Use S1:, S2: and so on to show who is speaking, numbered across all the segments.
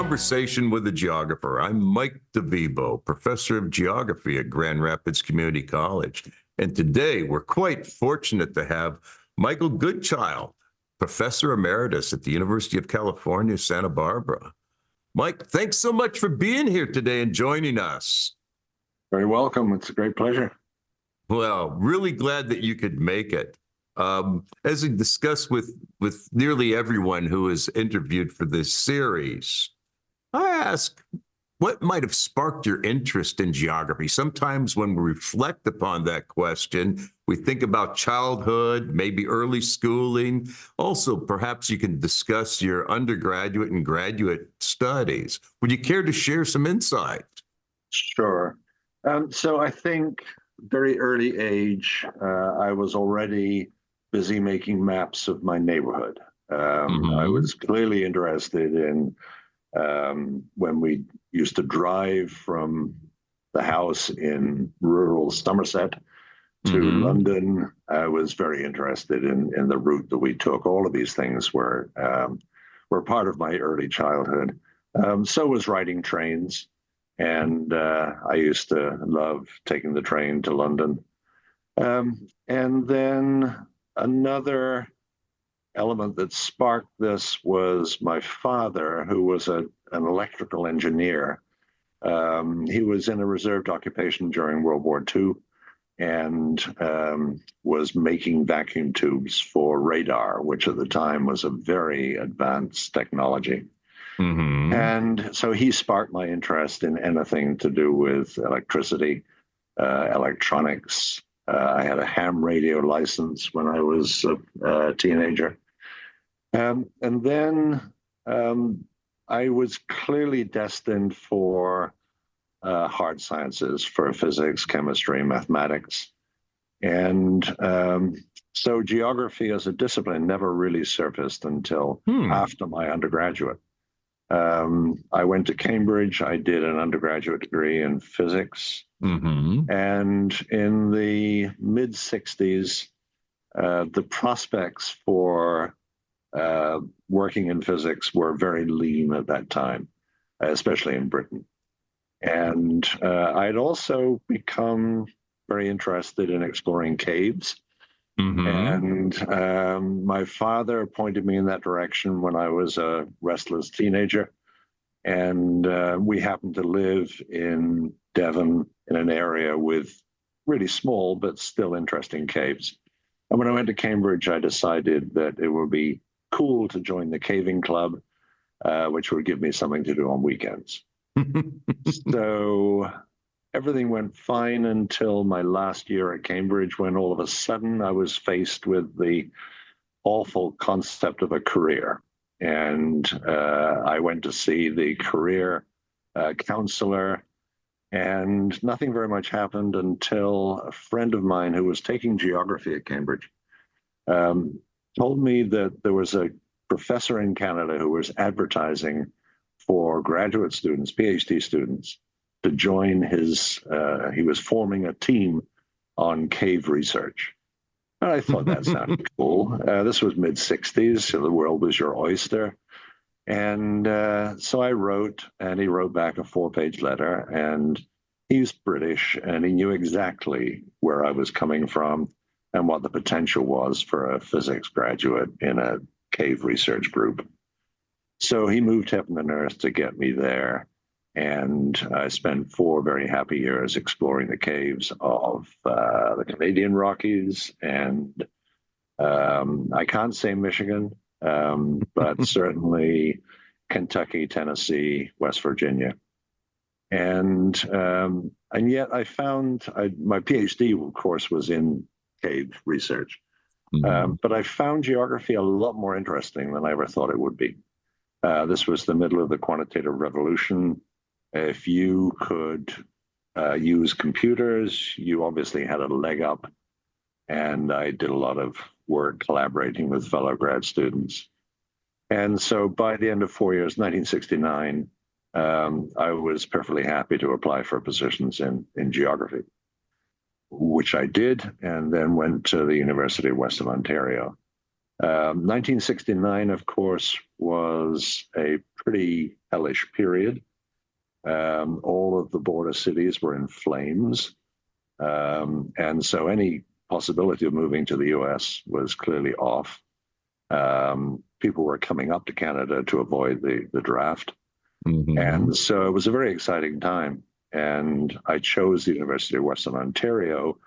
S1: Conversation with a Geographer. I'm Mike DeVivo, professor of geography at Grand Rapids Community College. And today we're quite fortunate to have Michael Goodchild, professor emeritus at the University of California, Santa Barbara. Mike, thanks so much for being here today and joining us.
S2: Very welcome. It's a great pleasure.
S1: Well, really glad that you could make it. As we discussed with nearly everyone who is interviewed for this series, I ask, what might have sparked your interest in geography? Sometimes when we reflect upon that question, we think about childhood, maybe early schooling. Also, perhaps you can discuss your undergraduate and graduate studies. Would you care to share some insight?
S2: Sure. So I think very early age, I was already busy making maps of my neighborhood. I was clearly interested in when we used to drive from the house in rural Somerset to London. I was very interested in the route that we took. All of these things were part of my early childhood. So was riding trains. And I used to love taking the train to London. And then another element that sparked this was my father, who was an electrical engineer. He was in a reserved occupation during World War II and was making vacuum tubes for radar, which at the time was a very advanced technology. And so he sparked my interest in anything to do with electricity, electronics. I had a ham radio license when I was a teenager. And then I was clearly destined for hard sciences, for physics, chemistry, mathematics. And so geography as a discipline never really surfaced until after my undergraduate. I went to Cambridge. I did an undergraduate degree in physics. And in the mid-60s, the prospects for working in physics were very lean at that time, especially in Britain. And I'd also become very interested in exploring caves. And my father pointed me in that direction when I was a restless teenager. And we happened to live in Devon in an area with really small but still interesting caves. And when I went to Cambridge, I decided that it would be cool to join the caving club, which would give me something to do on weekends. So everything went fine until my last year at Cambridge, when all of a sudden I was faced with the awful concept of a career. And I went to see the career counselor, and nothing very much happened until a friend of mine who was taking geography at Cambridge told me that there was a professor in Canada who was advertising for graduate students, PhD students, to join his, he was forming a team on cave research. And I thought that sounded cool. This was mid-60s, so the world was your oyster. And so I wrote, and he wrote back a 4-page letter, and he's British, and he knew exactly where I was coming from and what the potential was for a physics graduate in a cave research group. So he moved heaven and earth to get me there. And I spent 4 very happy years exploring the caves of the Canadian Rockies, and I can't say Michigan, but certainly Kentucky, Tennessee, West Virginia. And yet I found, my PhD, of course, was in cave research, but I found geography a lot more interesting than I ever thought it would be. This was the middle of the quantitative revolution. If you could use computers, you obviously had a leg up. And I did a lot of work collaborating with fellow grad students. And so by the end of 4 years, 1969, I was perfectly happy to apply for positions in geography, which I did, and then went to the University of Western Ontario. 1969, of course, was a pretty hellish period. All of the border cities were in flames. And so any possibility of moving to the US was clearly off. People were coming up to Canada to avoid the draft.
S1: Mm-hmm.
S2: And so it was a very exciting time. And I chose the University of Western Ontario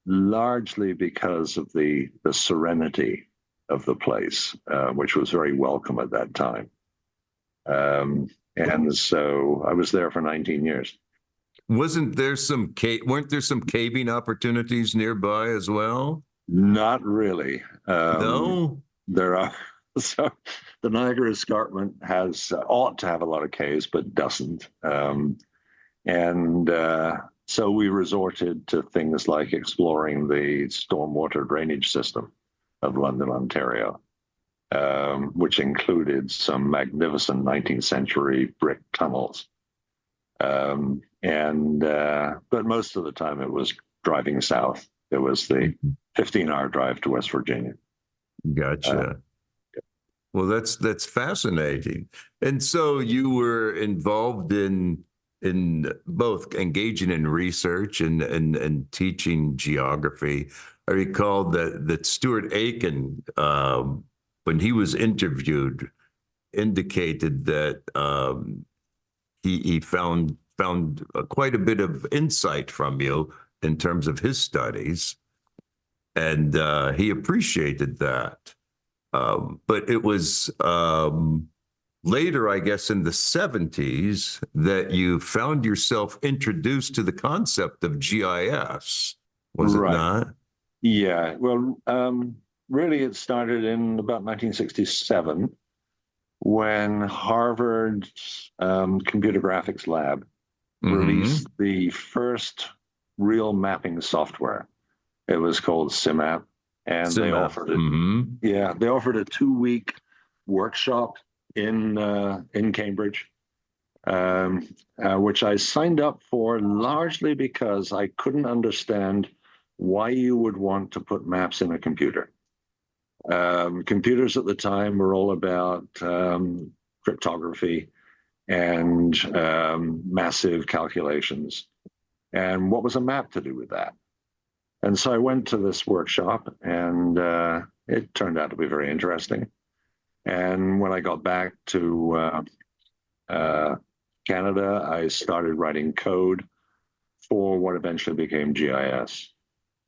S2: largely because of the serenity of the place, which was very welcome at that time. And so I was there for 19 years.
S1: Weren't there some caving opportunities nearby as well?
S2: Not really.
S1: No?
S2: There are. So the Niagara Escarpment ought to have a lot of caves, but doesn't. So we resorted to things like exploring the stormwater drainage system of London, Ontario, which included some magnificent 19th century brick tunnels. But most of the time it was driving south. It was the 15-hour drive to West Virginia.
S1: Gotcha. Well, that's fascinating. And so you were involved in both engaging in research and teaching geography. I recall that Stuart Aiken, when he was interviewed, indicated that he found quite a bit of insight from you in terms of his studies, and he appreciated that. But it was later, I guess, in the 70s that you found yourself introduced to the concept of GIS, was it not?
S2: Yeah, well, really it started in about 1967 when Harvard's computer graphics lab released the first real mapping software. It was called CIMAP, and they offered it. Yeah, they offered a 2-week workshop in Cambridge, which I signed up for largely because I couldn't understand why you would want to put maps in a computer. Computers at the time were all about cryptography and massive calculations. And what was a map to do with that? And so I went to this workshop, and it turned out to be very interesting. And when I got back to Canada, I started writing code for what eventually became GIS.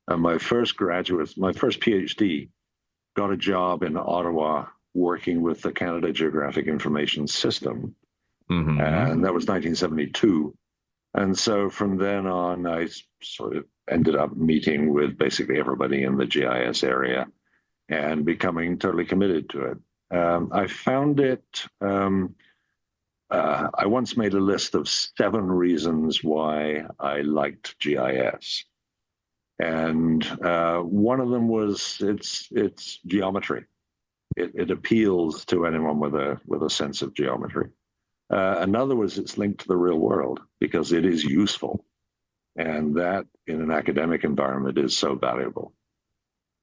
S2: My first PhD, got a job in Ottawa working with the Canada Geographic Information System. And that was 1972. And so from then on, I sort of ended up meeting with basically everybody in the GIS area and becoming totally committed to it. I found it, I once made a list of 7 reasons why I liked GIS. And one of them was its geometry. It appeals to anyone with a sense of geometry. Another was its link to the real world, because it is useful. And that in an academic environment is so valuable.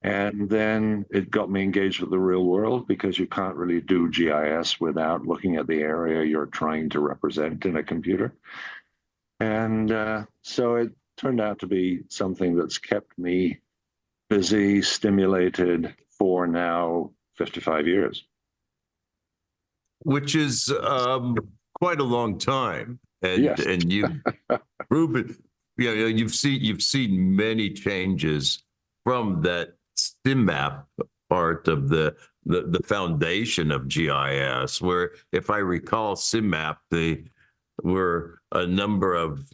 S2: And then it got me engaged with the real world, because you can't really do GIS without looking at the area you're trying to represent in a computer. And so it turned out to be something that's kept me busy, stimulated for now 55 years.
S1: Which is quite a long time. And,
S2: yes.
S1: And you've proven, you've seen many changes from that CIMAP part of the foundation of GIS, where, if I recall, CIMAP, they were a number of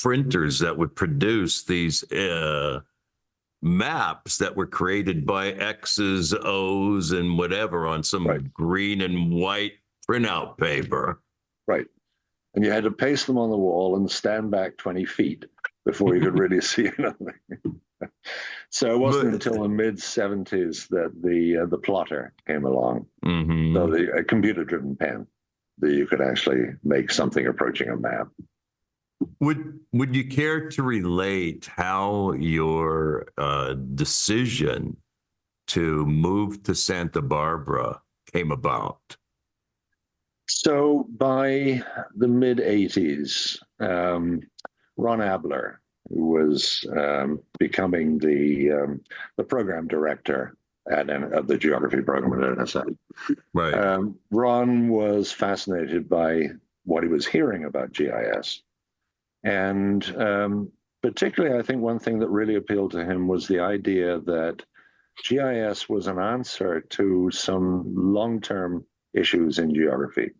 S1: printers that would produce these maps that were created by X's, O's, and whatever on some green and white printout paper.
S2: Right. And you had to paste them on the wall and stand back 20 feet before you could really see anything. So it wasn't until the mid-70s that the plotter came along. So a computer-driven pen that you could actually make something approaching a map.
S1: Would you care to relate how your decision to move to Santa Barbara came about?
S2: So by the mid 80s, Ron Abler, who was becoming the program director of the geography program at NSF.
S1: Right.
S2: Ron was fascinated by what he was hearing about GIS. And particularly, I think one thing that really appealed to him was the idea that GIS was an answer to some long-term issues in geography.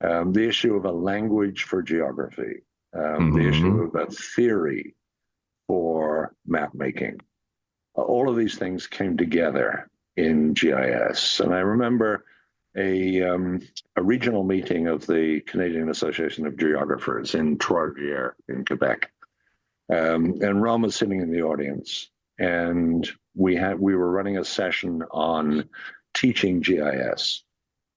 S2: The issue of a language for geography, the issue of a theory for map making. All of these things came together in GIS. And I remember a regional meeting of the Canadian Association of Geographers in Trois-Rivières in Quebec. And Ron was sitting in the audience, and we were running a session on teaching GIS.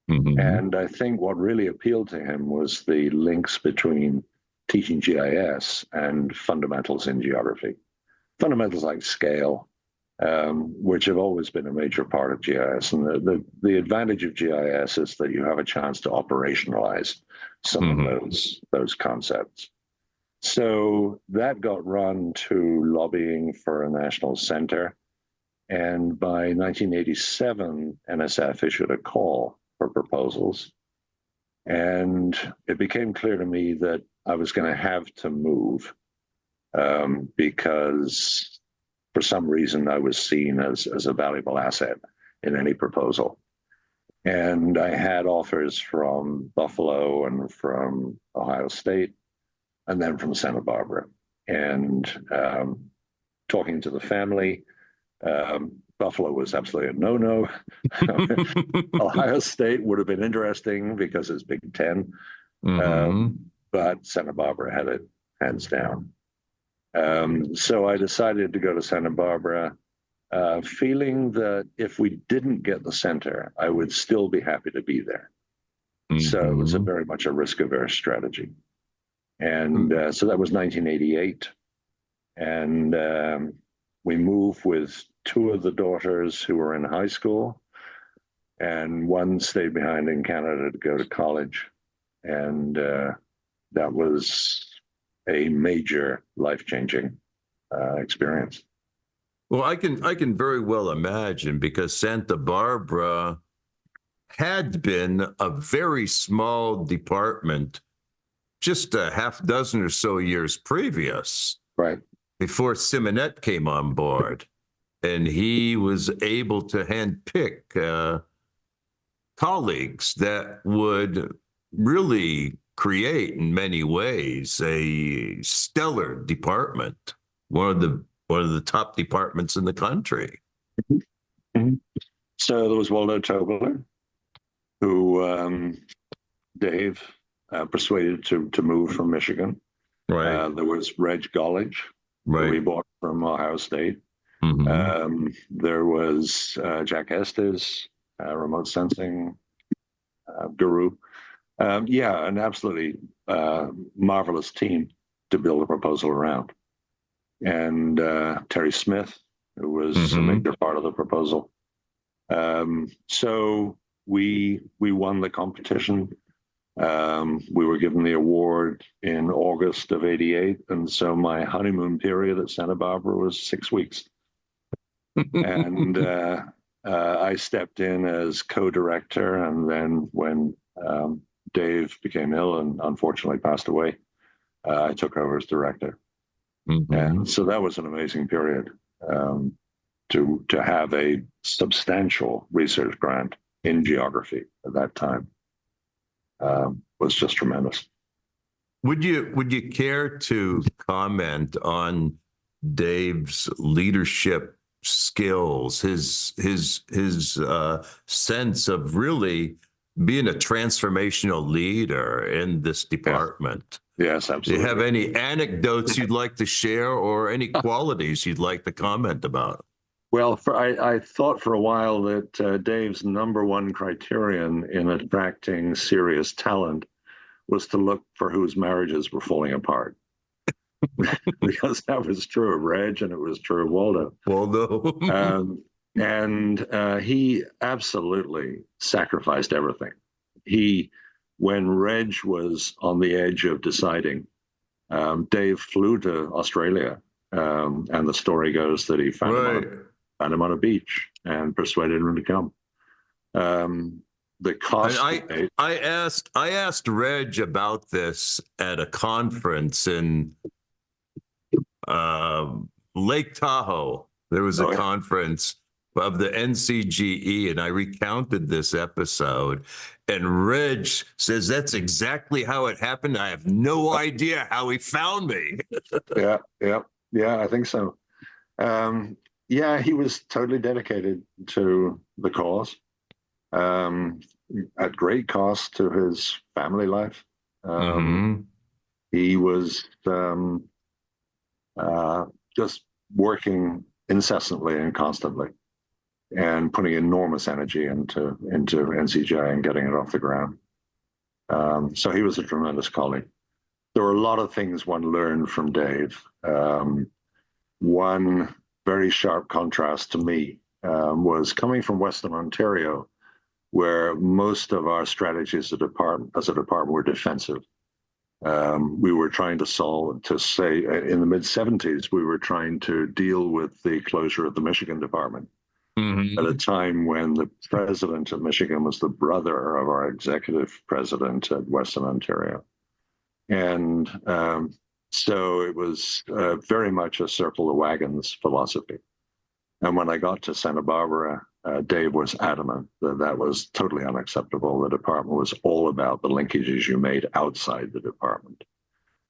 S2: And I think what really appealed to him was the links between teaching GIS and fundamentals in geography. Fundamentals like scale, which have always been a major part of GIS. And the advantage of GIS is that you have a chance to operationalize some of those concepts. So that got Ron to lobbying for a national center. And by 1987, NSF issued a call for proposals. And it became clear to me that I was going to have to move because for some reason I was seen as a valuable asset in any proposal. And I had offers from Buffalo and from Ohio State and then from Santa Barbara. And talking to the family, Buffalo was absolutely a no-no. Ohio State would have been interesting because it's Big Ten, but Santa Barbara had it hands down. So I decided to go to Santa Barbara, feeling that if we didn't get the center, I would still be happy to be there. So it was very much a risk-averse strategy. And so that was 1988. And we moved with two of the daughters who were in high school, and one stayed behind in Canada to go to college. And that was a major life-changing experience.
S1: Well, I can very well imagine, because Santa Barbara had been a very small department just a half dozen or so years previous.
S2: Right.
S1: Before Simonette came on board, and he was able to handpick colleagues that would really create, in many ways, a stellar department, one of the top departments in the country.
S2: So there was Waldo Tobler, who Dave persuaded to move from Michigan.
S1: Right.
S2: There was Reg Gollage, who we bought from Ohio State. There was Jack Estes, remote sensing guru. An absolutely marvelous team to build a proposal around. And Terry Smith, who was a major part of the proposal. So we won the competition. We were given the award in August of '88. And so my honeymoon period at Santa Barbara was 6 weeks. And I stepped in as co-director. And then when Dave became ill and unfortunately passed away, I took over as director. And so that was an amazing period to have a substantial research grant in geography at that time. Was just tremendous.
S1: Would you care to comment on Dave's leadership skills, his sense of really being a transformational leader in this department?
S2: Yes, absolutely.
S1: Do you have any anecdotes you'd like to share, or any qualities you'd like to comment about?
S2: Well, I thought for a while that Dave's number one criterion in attracting serious talent was to look for whose marriages were falling apart. Because that was true of Reg and it was true of Waldo. And he absolutely sacrificed everything. When Reg was on the edge of deciding, Dave flew to Australia, and the story goes that he
S1: Right.
S2: found him on a beach and persuaded him to come. The
S1: And
S2: cost.
S1: I asked Reg about this at a conference in uh, Lake Tahoe. There was a
S2: Oh, yeah.
S1: conference of the NCGE, and I recounted this episode. And Reg says that's exactly how it happened. I have no idea how he found me.
S2: Yeah, yeah, yeah, I think so. Yeah, he was totally dedicated to the cause, um, at great cost to his family life.
S1: Mm-hmm.
S2: He was uh, just working incessantly and constantly, and putting enormous energy into NCJ and getting it off the ground. So he was a tremendous colleague. There were a lot of things one learned from Dave. One very sharp contrast to me was coming from Western Ontario, where most of our strategies as a department were defensive. We were trying to say, in the mid 70s, we were trying to deal with the closure of the Michigan department
S1: Mm-hmm.
S2: at a time when the president of Michigan was the brother of our executive president at Western Ontario. And so it was very much a circle the wagons philosophy. And when I got to Santa Barbara, Dave was adamant that that was totally unacceptable. The department was all about the linkages you made outside the department,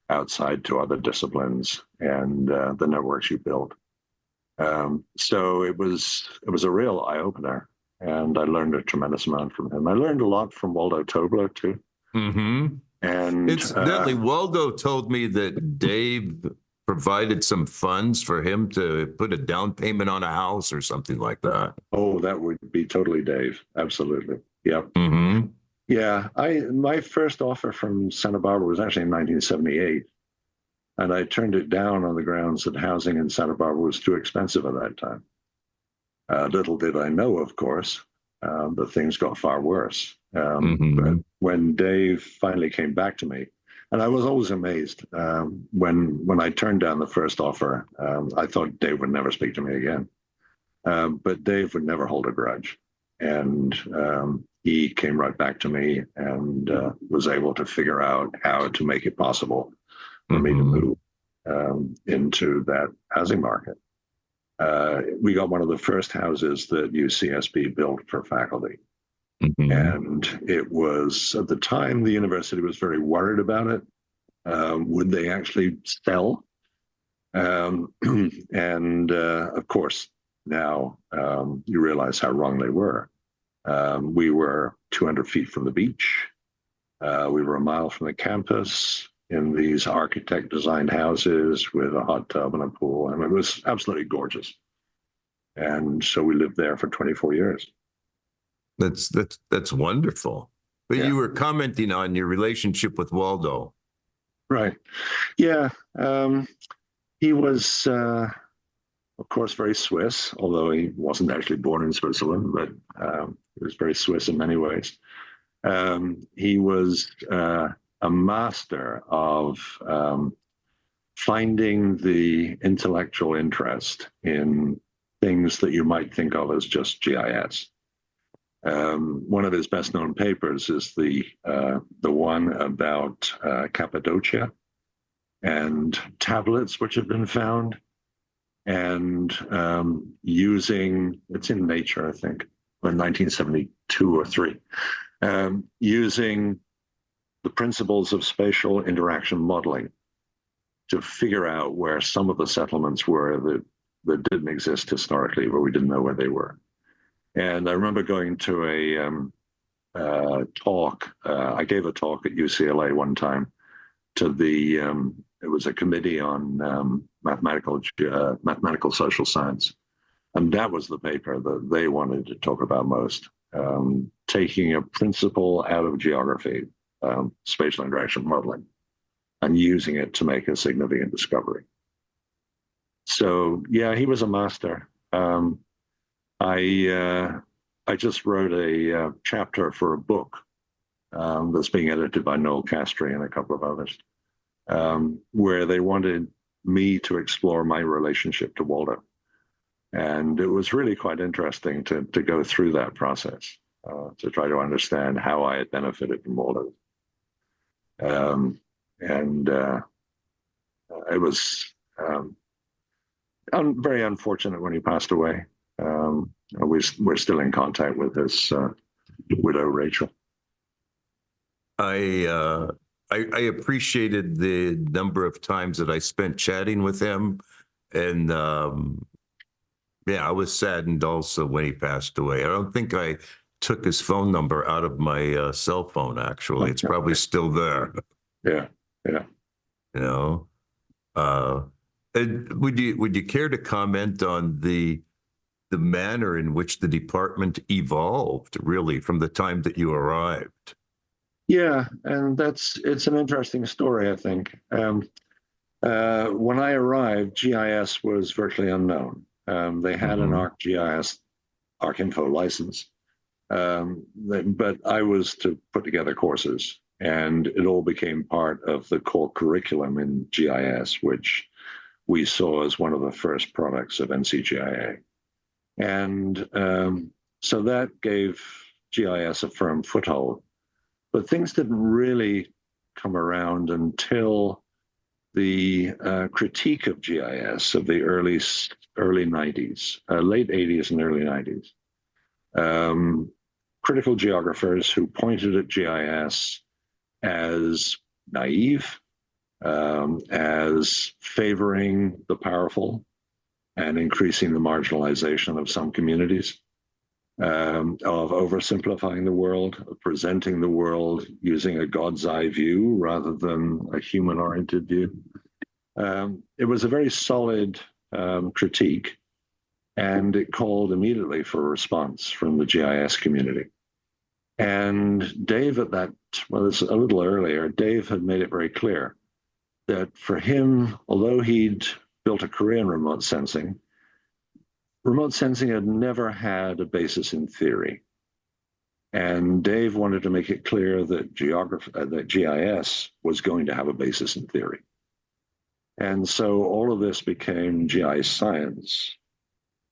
S2: outside to other disciplines, and the networks you built. So it was a real eye opener, and I learned a tremendous amount from him. I learned a lot from Waldo Tobler too.
S1: Mm-hmm.
S2: And
S1: Incidentally, Waldo told me that Dave provided some funds for him to put a down payment on a house or something like that.
S2: oh, that would be totally Dave. Absolutely. Yeah.
S1: Mm-hmm.
S2: Yeah. My first offer from Santa Barbara was actually in 1978. And I turned it down on the grounds that housing in Santa Barbara was too expensive at that time. Little did I know, of course, that things got far worse. But when Dave finally came back to me, and I was always amazed when I turned down the first offer, I thought Dave would never speak to me again. But Dave would never hold a grudge. And he came right back to me and was able to figure out how to make it possible for me to move into that housing market. We got one of the first houses that UCSB built for faculty. Mm-hmm. And it was, at the time, the university was very worried about it. Would they actually sell? And of course, now you realize how wrong they were. We were 200 feet from the beach. We were a mile from the campus in these architect designed houses with a hot tub and a pool. And it was absolutely gorgeous. And so we lived there for 24 years.
S1: That's wonderful. But you were commenting on your relationship with Waldo.
S2: Right. Yeah. He was, of course, very Swiss, although he wasn't actually born in Switzerland, but he was very Swiss in many ways. He was a master of finding the intellectual interest in things that you might think of as just GIS. One of his best known papers is the one about Cappadocia and tablets which have been found, and using, it's in Nature, I think, in 1972 or 3, using the principles of spatial interaction modeling to figure out where some of the settlements were that didn't exist historically, where we didn't know where they were. And I remember going to a talk. I gave a talk at UCLA one time to it was a committee on mathematical social science. And that was the paper that they wanted to talk about most, taking a principle out of geography, spatial interaction modeling, and using it to make a significant discovery. So, yeah, he was a master. I just wrote a chapter for a book that's being edited by Noel Castry and a couple of others, where they wanted me to explore my relationship to Waldo. And it was really quite interesting to go through that process, to try to understand how I had benefited from Waldo. And it was very unfortunate when he passed away. We're still in contact with his widow, Rachel.
S1: I appreciated the number of times that I spent chatting with him, and yeah, I was saddened also when he passed away. I don't think I took his phone number out of my cell phone. Actually, it's probably still there.
S2: Yeah, yeah.
S1: You know, and would you care to comment on the manner in which the department evolved, really, from the time that you arrived?
S2: Yeah, and it's an interesting story, I think. When I arrived, GIS was virtually unknown. They had an ArcGIS, ArcInfo license, but I was to put together courses, and it all became part of the core curriculum in GIS, which we saw as one of the first products of NCGIA. And so that gave GIS a firm foothold. But things didn't really come around until the critique of GIS of the early 90s, late 80s and early 90s. Critical geographers who pointed at GIS as naive, as favoring the powerful and increasing the marginalization of some communities, of oversimplifying the world, of presenting the world using a God's eye view rather than a human-oriented view. It was a very solid critique, and it called immediately for a response from the GIS community. And Dave it's a little earlier, Dave had made it very clear that for him, although he'd built a career in remote sensing had never had a basis in theory. And Dave wanted to make it clear that that GIS was going to have a basis in theory. And so all of this became GIS science.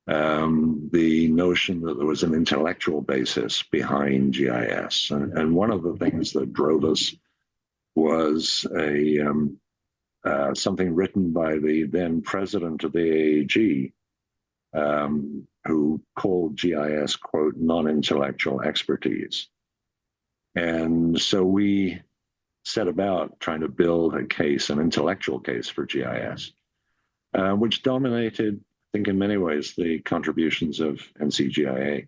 S2: The notion that there was an intellectual basis behind GIS. And one of the things that drove us was something written by the then president of the AAG, who called GIS, quote, non-intellectual expertise. And so we set about trying to build a case, an intellectual case for GIS, which dominated, I think in many ways, the contributions of NCGIA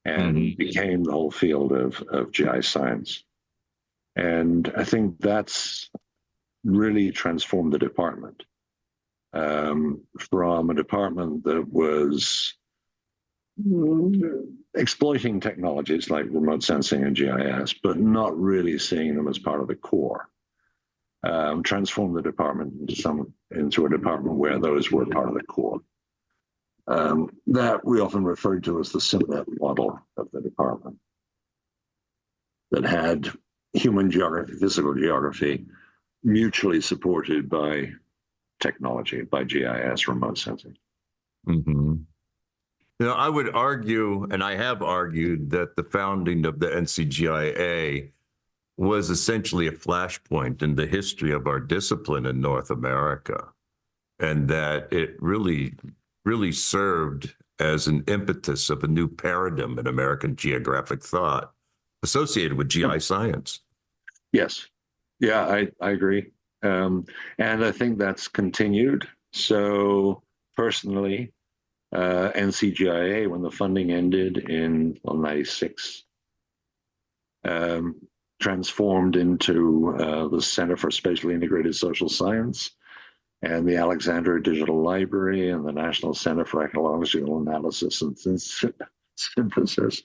S2: and became the whole field of GIS science. And I think that's really transformed the department. From a department that was exploiting technologies like remote sensing and GIS, but not really seeing them as part of the core. Transformed the department into a department where those were part of the core. That we often referred to as the SIMNet model of the department, that had human geography, physical geography, mutually supported by technology, by GIS, remote sensing.
S1: I would argue, and I have argued, that the founding of the NCGIA was essentially a flashpoint in the history of our discipline in North America, and that it really served as an impetus of a new paradigm in American geographic thought associated with GI science.
S2: Yes. Yeah, I agree. And I think that's continued. So personally, NCGIA, when the funding ended in 96, transformed into the Center for Spatially Integrated Social Science and the Alexandria Digital Library and the National Center for Ecological Analysis and Synthesis.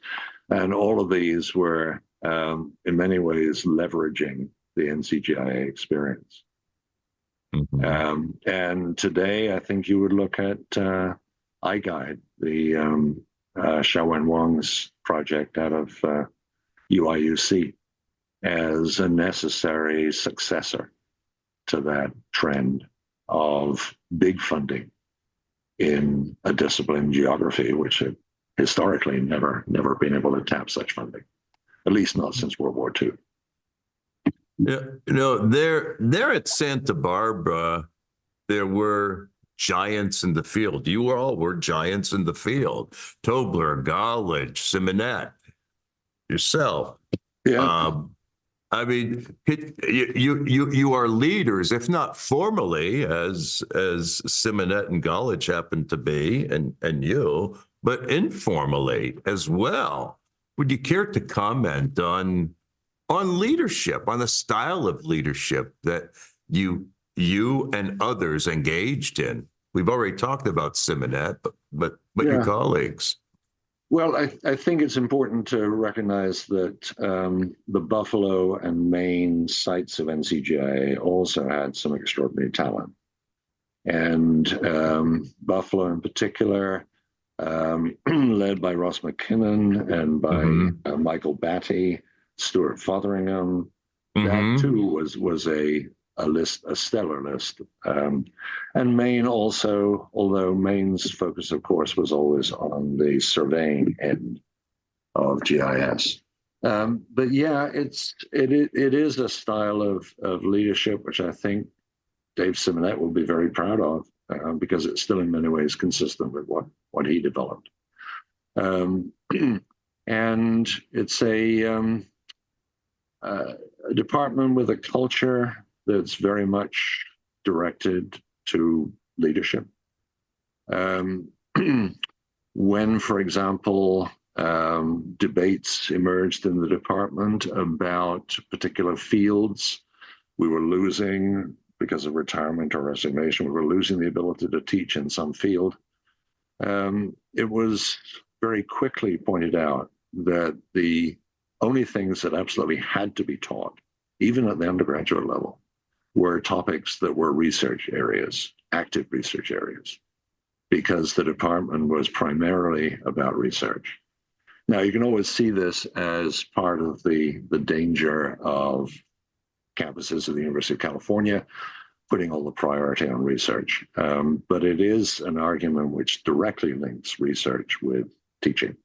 S2: And all of these were, in many ways, leveraging the NCGIA experience. And today, I think you would look at iGuide, the Xiaowen Wang's project out of UIUC as a necessary successor to that trend of big funding in a discipline, geography, which had historically never been able to tap such funding, at least not since World War II.
S1: Yeah, there at Santa Barbara, there were giants in the field. You all were giants in the field. Tobler, Gollidge, Simonette, yourself.
S2: Yeah.
S1: I mean, you are leaders, if not formally, as Simonette and Gollidge happen to be, and you, but informally as well. Would you care to comment on leadership, on the style of leadership that you and others engaged in? We've already talked about Simonette, but your colleagues.
S2: Well, I think it's important to recognize that the Buffalo and Maine sites of NCGIA also had some extraordinary talent. And Buffalo in particular, led by Ross McKinnon and by Michael Batty, Stuart Fotheringham, that too was a stellar list. And Maine also, although Maine's focus, of course, was always on the surveying end of GIS. But yeah, it is a style of leadership which I think Dave Simonette will be very proud of, because it's still in many ways consistent with what he developed. And it's a department with a culture that's very much directed to leadership. When, for example, debates emerged in the department about particular fields we were losing because of retirement or resignation, we were losing the ability to teach in some field, it was very quickly pointed out that the only things that absolutely had to be taught, even at the undergraduate level, were topics that were research areas, active research areas, because the department was primarily about research. Now, you can always see this as part of the danger of campuses of the University of California putting all the priority on research. But it is an argument which directly links research with teaching.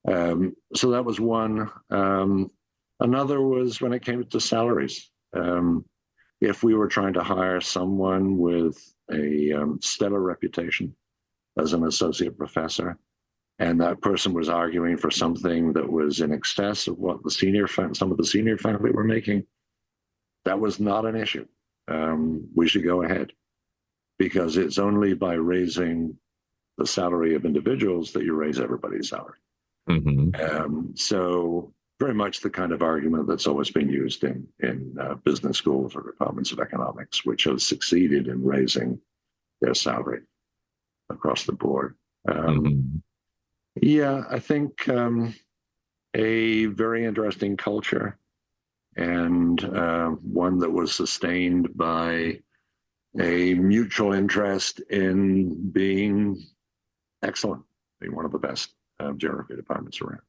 S2: So that was one. Another was when it came to salaries. If we were trying to hire someone with a stellar reputation as an associate professor, and that person was arguing for something that was in excess of what some of the senior faculty were making, that was not an issue. We should go ahead, because it's only by raising the salary of individuals that you raise everybody's salary. So very much the kind of argument that's always been used in business schools or departments of economics, which have succeeded in raising their salary across the board. Yeah, I think a very interesting culture, and one that was sustained by a mutual interest in being excellent, being one of the best geography departments around.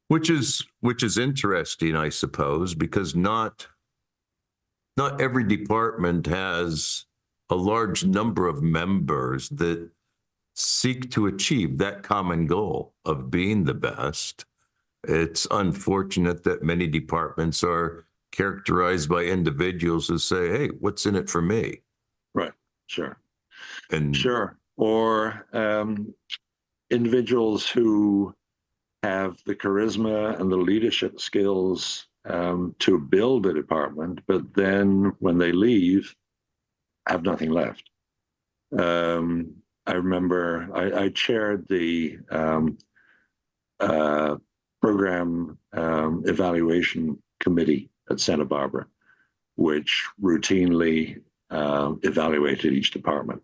S1: Which is interesting, I suppose, because not every department has a large number of members that seek to achieve that common goal of being the best. It's unfortunate that many departments are characterized by individuals who say, "Hey, what's in it for me?"
S2: Right. Sure.
S1: And
S2: sure. Or individuals who have the charisma and the leadership skills to build a department, but then when they leave, have nothing left. I remember I chaired the program evaluation committee at Santa Barbara, which routinely evaluated each department.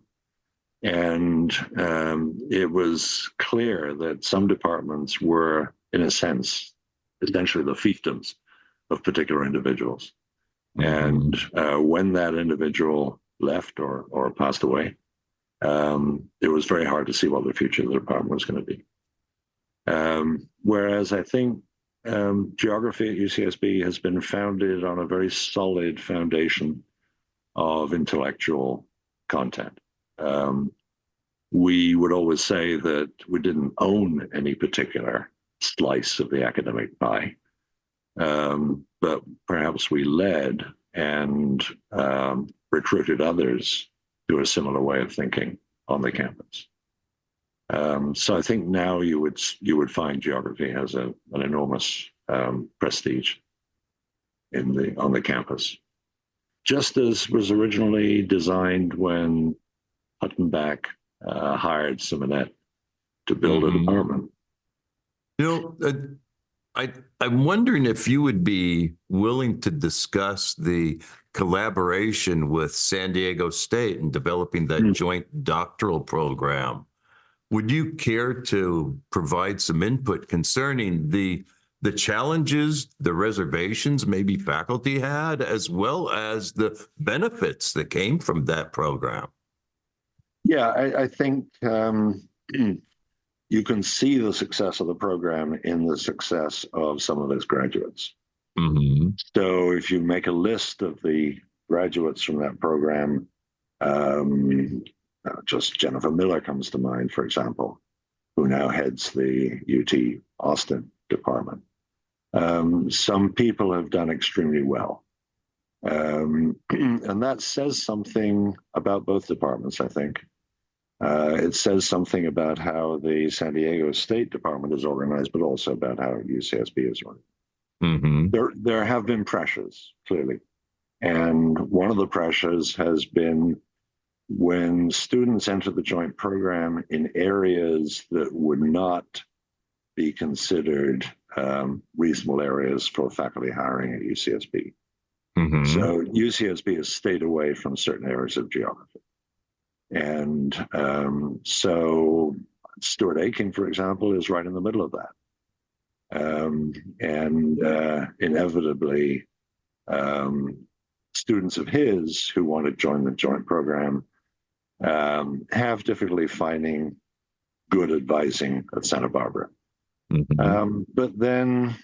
S2: And it was clear that some departments were, in a sense, essentially the fiefdoms of particular individuals. And when that individual left or passed away, it was very hard to see what the future of the department was going to be. Whereas I think geography at UCSB has been founded on a very solid foundation of intellectual content. We would always say that we didn't own any particular slice of the academic pie, but perhaps we led and recruited others to a similar way of thinking on the campus. So I think now you would find geography has an enormous prestige on the campus, just as was originally designed when Hutton Back hired Simonet to build a department.
S1: I'm wondering if you would be willing to discuss the collaboration with San Diego State in developing that joint doctoral program. Would you care to provide some input concerning the challenges, the reservations maybe faculty had, as well as the benefits that came from that program?
S2: Yeah, I think you can see the success of the program in the success of some of its graduates. So if you make a list of the graduates from that program, just Jennifer Miller comes to mind, for example, who now heads the UT Austin department. Some people have done extremely well. And that says something about both departments, I think. It says something about how the San Diego State Department is organized, but also about how UCSB is organized. There have been pressures, clearly. And one of the pressures has been when students enter the joint program in areas that would not be considered reasonable areas for faculty hiring at UCSB. So UCSB has stayed away from certain areas of geography. And so Stuart Aking, for example, is right in the middle of that. Inevitably, students of his who want to join the joint program have difficulty finding good advising at Santa Barbara. But then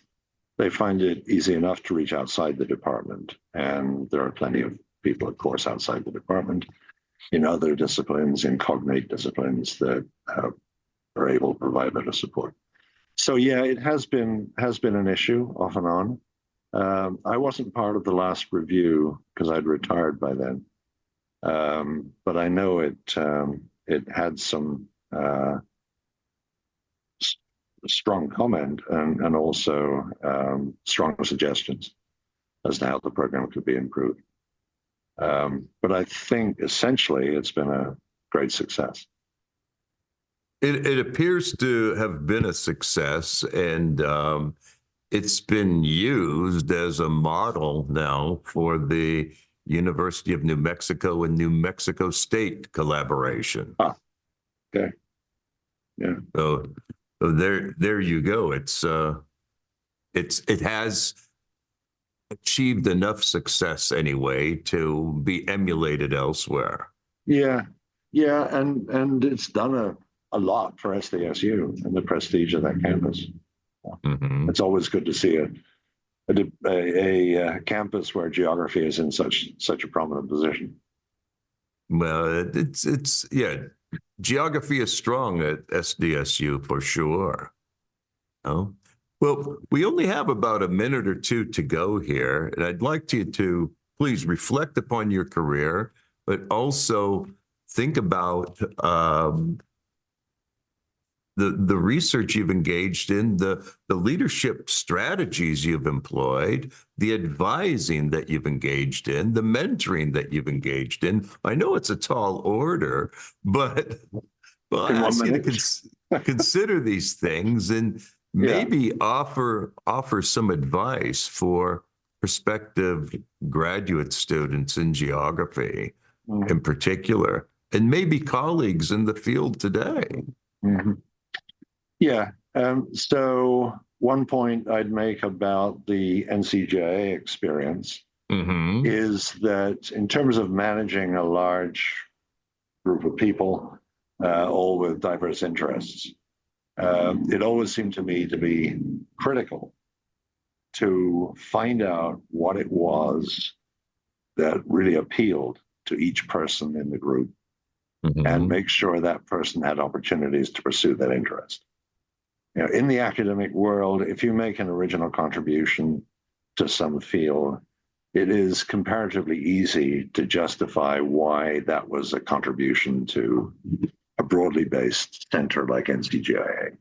S2: they find it easy enough to reach outside the department. And there are plenty of people, of course, outside the department in other disciplines, in cognate disciplines that are able to provide a bit of support. So yeah, it has been an issue off and on. I wasn't part of the last review because I'd retired by then, but I know it had some strong comment and also strong suggestions as to how the program could be improved. But I think essentially it's been a great success.
S1: It appears to have been a success, and it's been used as a model now for the University of New Mexico and New Mexico State collaboration.
S2: Okay. Yeah.
S1: So there you go. It has achieved enough success anyway to be emulated elsewhere.
S2: Yeah, and it's done a lot for SDSU and the prestige of that campus. It's always good to see a campus where geography is in such a prominent position.
S1: Well, it's geography is strong at SDSU for sure. Oh. Well, we only have about a minute or two to go here, and I'd like you to please reflect upon your career, but also think about the research you've engaged in, the leadership strategies you've employed, the advising that you've engaged in, the mentoring that you've engaged in. I know it's a tall order, but I ask you to consider these things and maybe offer some advice for prospective graduate students in geography in particular, and maybe colleagues in the field today.
S2: Yeah. So one point I'd make about the NCJA experience is that in terms of managing a large group of people, all with diverse interests. It always seemed to me to be critical to find out what it was that really appealed to each person in the group and make sure that person had opportunities to pursue that interest. You know, in the academic world, if you make an original contribution to some field, it is comparatively easy to justify why that was a contribution to a broadly based center like NCGIA.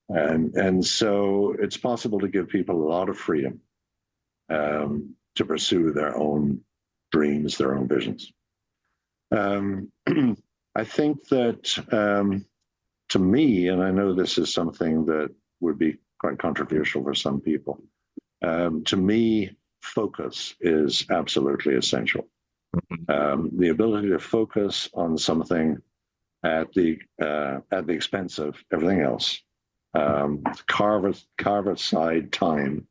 S2: And so it's possible to give people a lot of freedom to pursue their own dreams, their own visions. I think that to me, and I know this is something that would be quite controversial for some people, to me, focus is absolutely essential. The ability to focus on something at the expense of everything else, carve aside time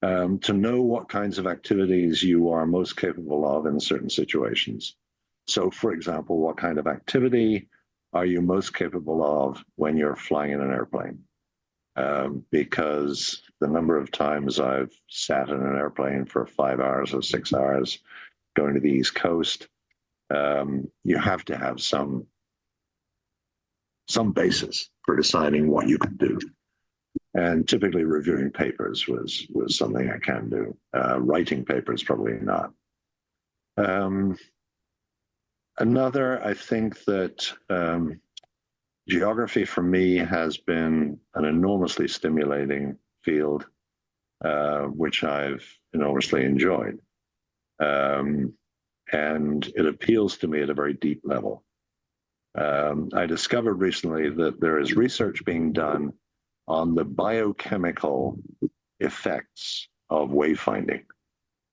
S2: to know what kinds of activities you are most capable of in certain situations. So, for example, what kind of activity are you most capable of when you're flying in an airplane? Because the number of times I've sat in an airplane for 5 hours or 6 hours going to the East Coast, you have to have some basis for deciding what you can do. And typically reviewing papers was something I can do. Writing papers, probably not. Another, I think that geography for me has been an enormously stimulating field, which I've enormously enjoyed. And it appeals to me at a very deep level. I discovered recently that there is research being done on the biochemical effects of wayfinding.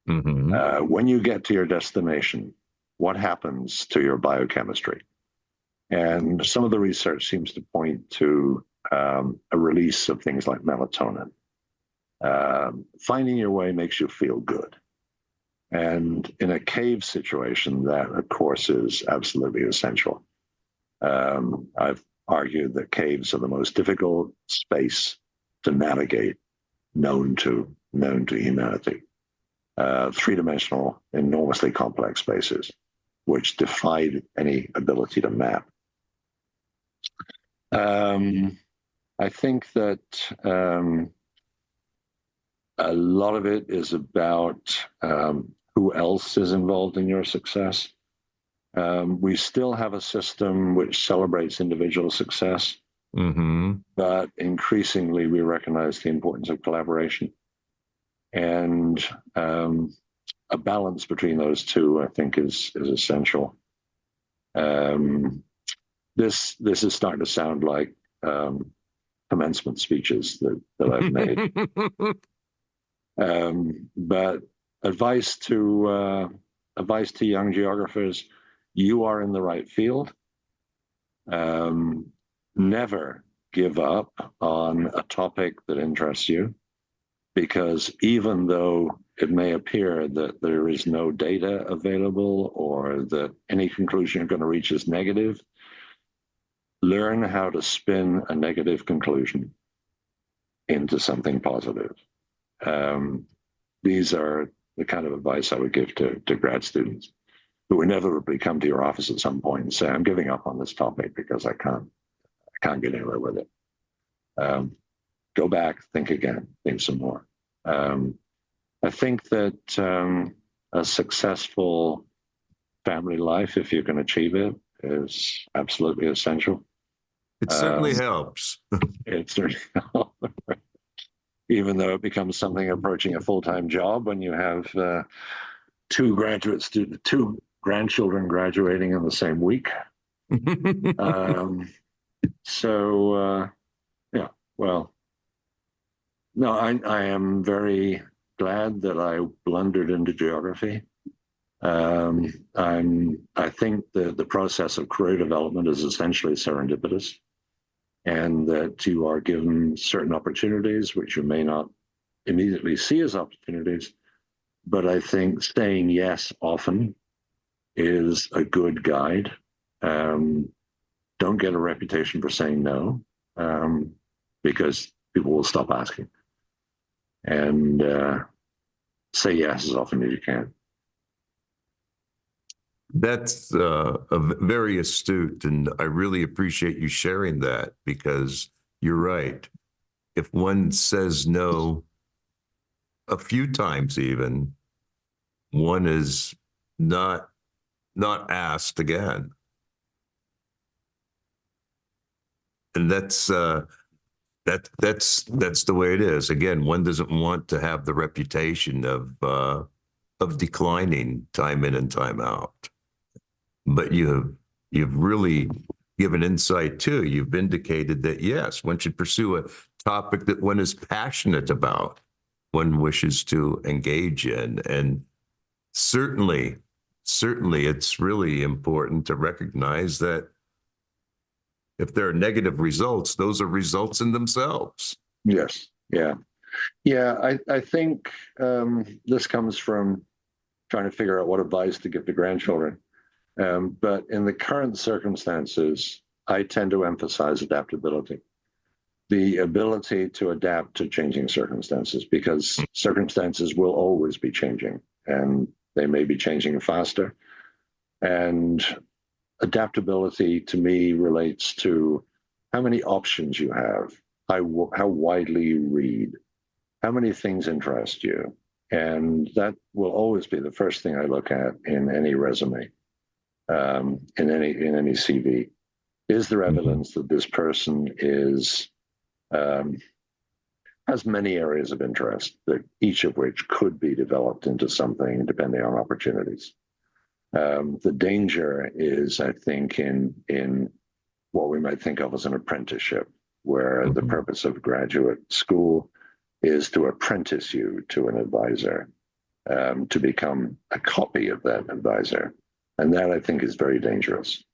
S2: When you get to your destination, what happens to your biochemistry? And some of the research seems to point to a release of things like melatonin. Finding your way makes you feel good. And in a cave situation, that, of course, is absolutely essential. I've argued that caves are the most difficult space to navigate known to humanity. Three-dimensional, enormously complex spaces, which defied any ability to map. I think that a lot of it is about who else is involved in your success. We still have a system which celebrates individual success, but increasingly we recognize the importance of collaboration. And a balance between those two, I think, is essential. This is starting to sound like commencement speeches that I've made. But advice to young geographers: you are in the right field. Never give up on a topic that interests you, because even though it may appear that there is no data available or that any conclusion you're going to reach is negative, learn how to spin a negative conclusion into something positive. These are the kind of advice I would give to grad students who inevitably come to your office at some point and say, I'm giving up on this topic because I can't get anywhere with it. Go back, think again, think some more. I think that a successful family life, if you can achieve it, is absolutely essential.
S1: It certainly helps.
S2: It certainly helps. Even though it becomes something approaching a full-time job when you have two grandchildren graduating in the same week. Yeah, well, no, I am very glad that I blundered into geography. I think the process of career development is essentially serendipitous, and that you are given certain opportunities which you may not immediately see as opportunities, but I think saying yes often is a good guide Don't get a reputation for saying no, because people will stop asking. And say yes as often as you can.
S1: That's very astute, and I really appreciate you sharing that, because you're right. If one says no a few times, even, one is not asked again. And that's the way it is. Again, one doesn't want to have the reputation of declining time in and time out. But you've really given insight too. You've indicated that yes, one should pursue a topic that one is passionate about, one wishes to engage in, and certainly it's really important to recognize that if there are negative results, those are results in themselves.
S2: Yes. Yeah. Yeah. I think this comes from trying to figure out what advice to give to grandchildren. But in the current circumstances, I tend to emphasize adaptability, the ability to adapt to changing circumstances, because circumstances will always be changing, and they may be changing faster. And adaptability to me relates to how many options you have, how widely you read, how many things interest you. And that will always be the first thing I look at in any resume, in any CV. Is there evidence that this person has many areas of interest, that each of which could be developed into something depending on opportunities? The danger is, I think, in what we might think of as an apprenticeship, where the purpose of graduate school is to apprentice you to an advisor, to become a copy of that advisor. And that, I think, is very dangerous,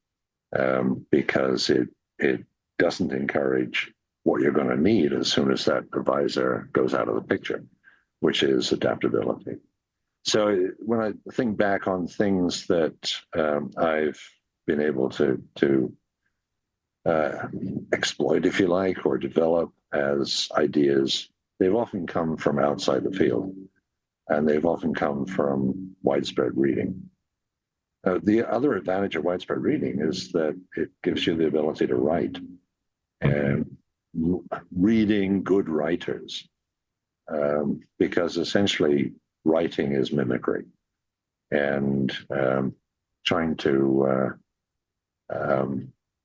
S2: because it doesn't encourage what you're going to need as soon as that advisor goes out of the picture, which is adaptability. So when I think back on things that I've been able to exploit, if you like, or develop as ideas, they've often come from outside the field, and they've often come from widespread reading. The other advantage of widespread reading is that it gives you the ability to write, and reading good writers, because essentially writing is mimicry, and trying to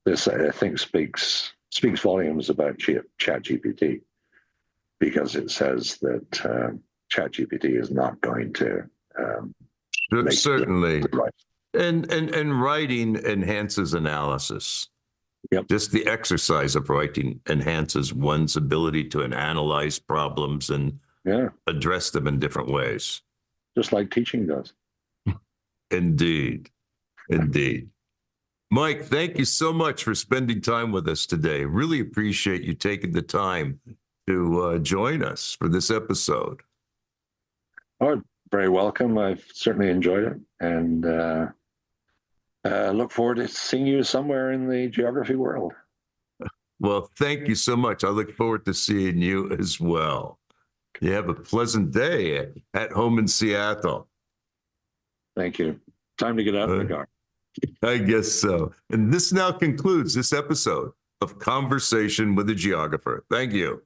S2: this, I think, speaks volumes about ChatGPT, because it says that ChatGPT is not going to
S1: certainly. And writing enhances analysis.
S2: Yep.
S1: Just the exercise of writing enhances one's ability to analyze problems and address them in different ways.
S2: Just like teaching does.
S1: Indeed. Indeed. Mike, thank you so much for spending time with us today. Really appreciate you taking the time to join us for this episode.
S2: Oh, very welcome. I've certainly enjoyed it, and look forward to seeing you somewhere in the geography world.
S1: Well, thank you so much. I look forward to seeing you as well. You have a pleasant day at home in Seattle.
S2: Thank you. Time to get out of the car.
S1: I guess so. And this now concludes this episode of Conversation with a Geographer. Thank you.